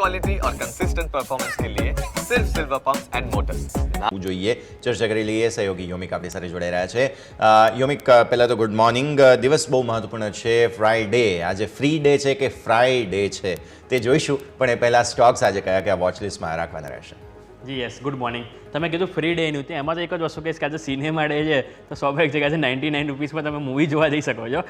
quality और consistent performance के लिए सिर्फ सिल्वर पंप्स एंड मोटर्स જોઈએ ચર્ચા કરી લઈએ સહયોગી યોમિક આપણી સાથે જોડાઈ રહ્યા છે યોમિક પહેલાં તો ગુડ મોર્નિંગ દિવસ બહુ મહત્વપૂર્ણ છે ફ્રાઈડે આજે ફ્રી ડે છે કે ફ્રાઈડે છે તે જોઈશું પણ એ પહેલાં સ્ટોક્સ આજે કયા કયા વોચ લિસ્ટમાં રાખવાના રહેશે જી યસ ગુડ મોર્નિંગ તમે કીધું ફ્રી ડેનું તે એમાં તો એક જ વસ્તુ કહીશ કે આજે સિનેમા ડે છે તો સ્વાભાવિક છે કે આજે 99 રૂપીસમાં તમે મૂવી જોવા જઈ શકો છો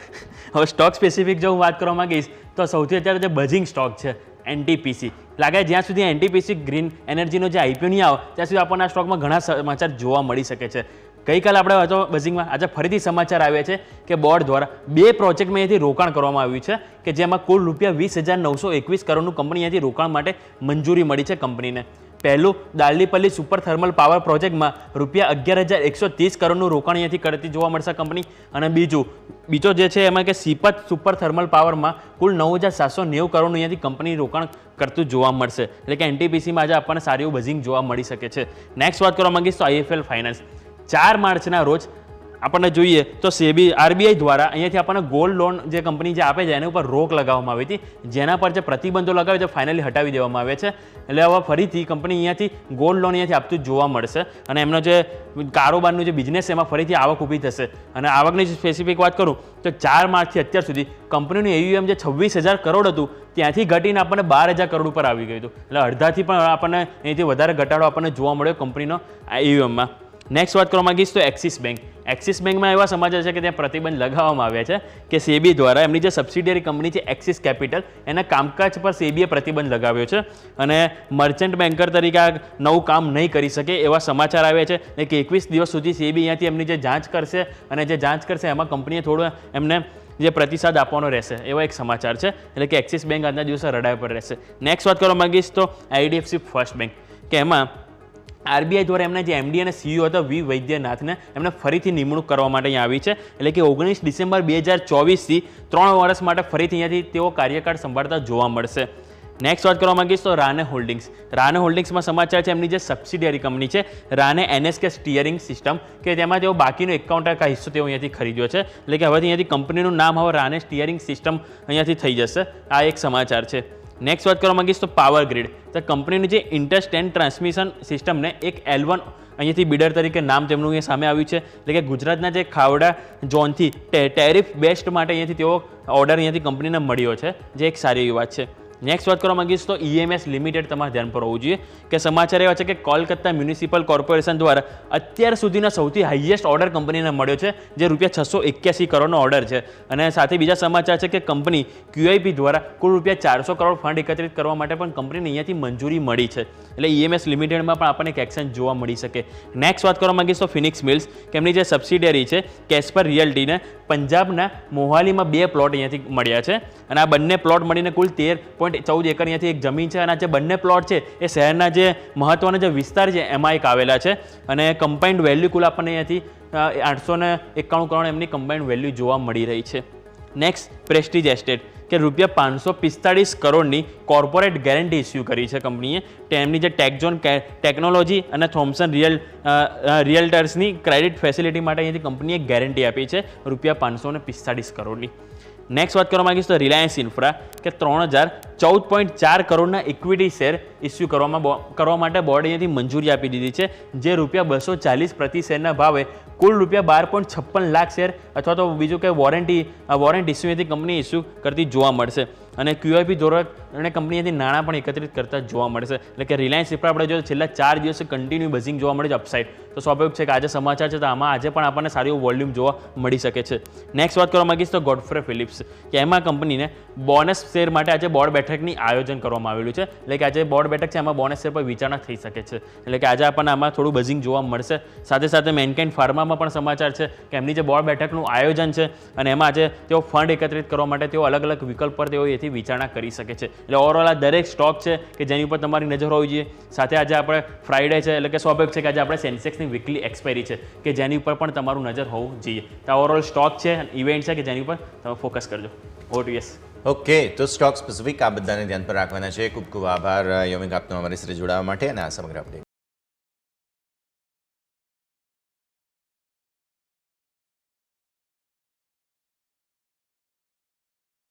હવે સ્ટોક સ્પેસિફિક જો હું વાત કરવા માંગીશ તો સૌથી અત્યારે જે બઝિંગ સ્ટોક છે એનટીપીસી લાગે જ્યાં સુધી એનટીપીસી ગ્રીન એનર્જીનો જે આઈપીઓ નહીં આવે ત્યાં સુધી આપણને આ સ્ટોકમાં ઘણા સમાચાર જોવા મળી શકે છે ગઈકાલે આપણે હતો બઝિંગમાં આજે ફરીથી સમાચાર આવ્યા છે કે બોર્ડ દ્વારા 2 પ્રોજેક્ટમાં અહીંયાથી રોકાણ કરવામાં આવ્યું છે કે જેમાં કુલ રૂપિયા 20,921 કરોડનું કંપની અહીંયાથી રોકાણ માટે મંજૂરી મળી છે કંપનીને પહેલું દાલડીપલ્લી સુપર થર્મલ પાવર પ્રોજેક્ટમાં રૂપિયા 11,130 કરોડનું રોકાણ અહીંયાથી કરતી જોવા મળશે કંપની અને બીજો જે છે એમાં કે સીપત સુપર થર્મલ પાવરમાં કુલ 9,790 કરોડનું અહીંયાથી કંપની રોકાણ કરતું જોવા મળશે એટલે કે એનટીપીસીમાં આજે આપણને સારું એવું બઝિંગ જોવા મળી શકે છે નેક્સ્ટ વાત કરવા માંગીશ તો આઈએફએલ ફાઇનાન્સ 4 માર્ચના રોજ આપણને જોઈએ તો સેબી આરબીઆઈ દ્વારા અહીંયાથી આપણને ગોલ્ડ લોન જે કંપની જે આપે છે એના ઉપર રોક લગાવવામાં આવી હતી જેના પર જે પ્રતિબંધો લગાવે છે ફાઇનલી હટાવી દેવામાં આવે છે એટલે હવે ફરીથી કંપની અહીંયાથી ગોલ્ડ લોન અહીંયાથી આપતું જોવા મળશે અને એમનો જે કારોબારનું જે બિઝનેસ છે એમાં ફરીથી આવક ઊભી થશે અને આવકની સ્પેસિફિક વાત કરું તો 4 માર્ચથી અત્યાર સુધી કંપનીનું એયુએમ જે 26,000 કરોડ હતું ત્યાંથી ઘટીને આપણને 12,000 કરોડ ઉપર આવી ગયું હતું એટલે અડધાથી પણ આપણને અહીંથી વધારે ઘટાડો આપણને જોવા મળ્યો કંપનીનો એયુએમમાં નેક્સ્ટ વાત કરવા માંગીશ તો એક્સિસ બેંકમાં એવા સમાચાર છે કે ત્યાં પ્રતિબંધ લગાવવામાં આવ્યા છે કે સેબી દ્વારા એમની જે સબસિડિયરી કંપની છે એક્સિસ કેપિટલ એના કામકાજ પર સેબીએ પ્રતિબંધ લગાવ્યો છે અને મર્ચન્ટ બેન્કર તરીકે આ નવું કામ નહીં કરી શકે એવા સમાચાર આવ્યા છે કે 21 દિવસ સુધી સેબી અહીંયાથી એમની જે જાંચ કરશે અને જે જાંચ કરશે એમાં કંપનીએ થોડું એમને જે પ્રતિસાદ આપવાનો રહેશે એવા એક સમાચાર છે એટલે કે એક્સિસ બેંક આજના દિવસે રડાઈ પર રહેશે નેક્સ્ટ વાત કરવા માંગીશ તો આઈડીએફસી ફર્સ્ટ બેંક કે એમાં આરબીઆઈ દ્વારા એમના જે એમડી અને સીઈઓ હતા વી વૈદ્યનાથને એમને ફરીથી નિમણૂક કરવા માટે અહીંયા આવી છે એટલે કે 19 ડિસેમ્બર 2024થી 3 વર્ષ માટે ફરીથી અહીંયાથી તેઓ કાર્યકાળ સંભાળતા જોવા મળશે નેક્સ્ટ વાત કરવા માંગીશ તો રાને હોલ્ડિંગ્સમાં સમાચાર છે એમની જે સબસિડિયરી કંપની છે રાને એનએસકે સ્ટીયરિંગ સિસ્ટમ કે તેમાં તેઓ બાકીનો 51% હિસ્સો તેઓ અહીંયાથી ખરીદ્યો છે એટલે કે હવેથી અહીંયાથી કંપનીનું નામ હવે રાને સ્ટીયરિંગ સિસ્ટમ અહીંયાથી થઈ જશે આ એક સમાચાર છે નેક્સ્ટ વાત કરવા માંગીશ તો પાવર ગ્રીડ તો કંપનીની જે ઇન્ટરસ્ટેન્ટ ટ્રાન્સમિશન સિસ્ટમને એક L1 અહીંયાથી બિડર તરીકે નામ તેમનું અહીંયા સામે આવ્યું છે એટલે કે ગુજરાતના જે ખાવડા ઝોનથી ટેરિફ બેસ્ટ માટે અહીંયાથી તેઓ ઓર્ડર અહીંયાથી કંપનીને મળ્યો છે જે એક સારી એવી વાત છે નેક્સ્ટ વાત કરવા માંગીશ તો EMS લિમિટેડ તમારા ધ્યાન પર હોવું જોઈએ કે સમાચાર એવા છે કે કોલકાતા મ્યુનિસિપલ કોર્પોરેશન દ્વારા અત્યાર સુધીનો સૌથી હાઈએસ્ટ ઓર્ડર કંપનીને મળ્યો છે જે રૂપિયા 681 કરોડનો ઓર્ડર છે અને સાથે બીજા સમાચાર છે કે કંપની QIP દ્વારા કુલ રૂપિયા 400 કરોડ ફંડ એકત્રિત કરવા માટે પણ કંપનીને અહીંયાથી મંજૂરી મળી છે એટલે EMS લિમિટેડમાં પણ આપણને એક એક્શન જોવા મળી શકે નેક્સ્ટ વાત કરવા માંગીશ તો ફિનિક્સ મિલ્સ કે એમની જે સબસિડિયરી છે કેસ્પર રિયલ્ટીને પંજાબના મોહાલીમાં 2 પ્લોટ અહીંયાથી મળ્યા છે અને આ બંને પ્લોટ મળીને કુલ 13.14 એકર અહીંયાથી એક જમીન છે અને આ જે બંને પ્લોટ છે એ શહેરના જે મહત્વના જે વિસ્તાર છે એમાં એક આવેલા છે અને કમ્બાઇન્ડ વેલ્યુ કુલ આપણને અહીંયાથી 891 કરોડ એમની કમ્બાઇન્ડ વેલ્યુ જોવા મળી રહી છે નેક્સ્ટ પ્રેસ્ટીજ એસ્ટેટ કે રૂપિયા 545 કરોડની કોર્પોરેટ ગેરંટી ઇસ્યુ કરી છે કંપનીએ તેમની જે ટેકઝોન ટેકનોલોજી અને થોમ્સન રિયલ્ટર્સની ક્રેડિટ ફેસિલિટી માટે અહીંયાથી કંપનીએ ગેરંટી આપી છે રૂપિયા 545 કરોડની નેક્સ્ટ વાત કરવા માંગીશ તો રિલાયન્સ ઇન્ફ્રા કે 3014.4 કરોડના ઇક્વિટી શેર ઇસ્યુ કરવા માટે બોર્ડે અહીંયાથી મંજૂરી આપી દીધી છે જે રૂપિયા 240 પ્રતિ શેરના ભાવે કુલ રૂપિયા 12.56 લાખ શેર અથવા તો બીજું કે વોરંટ ઇસ્યુથી કંપની ઇસ્યુ કરતી જોવા મળશે અને QIP ધોરણે કંપનીથી નાણાં પણ એકત્રિત કરતા જોવા મળશે એટલે કે રિલાયન્સ ઇન્ફ્રા આપણે જો છેલ્લા 4 દિવસે કન્ટિન્યુ બઝિંગ જોવા મળે છે અપસાઇડ તો સ્વાભાવિક છે કે આજે સમાચાર છે તો આમાં આજે પણ આપણને સારું વોલ્યુમ જોવા મળી શકે છે નેક્સ્ટ વાત કરવા માંગીશ તો ગોડફ્રે ફિલિપ્સ કે એમાં કંપનીને બોનસ શેર માટે આજે બોર્ડ બેઠકની આયોજન કરવામાં આવેલું છે એટલે કે આજે બોર્ડ બેઠક છે એમાં બોનસ શેર પર વિચારણા થઈ શકે છે એટલે કે આજે આપણને આમાં થોડું બઝિંગ જોવા મળશે સાથે સાથે મેનકાઇન્ડ ફાર્મામાં પણ સમાચાર છે કે એમની જે બોર્ડ બેઠકનું આયોજન છે અને એમાં આજે તેઓ ફંડ એકત્રિત કરવા માટે તેઓ અલગ અલગ વિકલ્પ પર તેઓ એથી વિચારણા કરી શકે છે એટલે ઓવરઓલ આ દરેક સ્ટોક છે કે જેની ઉપર તમારી નજર હોવી જોઈએ સાથે આજે આપણે ફ્રાઈડે છે એટલે કે સ્વાભાવિક છે કે આજે આપણે સેન્સેક્સની વીકલી એક્સપાયરી છે કે જેની ઉપર પણ તમારું નજર હોવું જોઈએ તો ઓવરઓલ સ્ટોક છે ઇવેન્ટ છે કે જેની ઉપર તમે ફોકસ કરજો OTS ઓકે તો સ્ટોક સ્પેસિફિક આ બધાને ધ્યાન પર રાખવાના છે ખૂબ ખૂબ આભાર યોમિક આપનો અમારી સાથે જોડાવા માટે અને આ સમગ્ર અપડેટ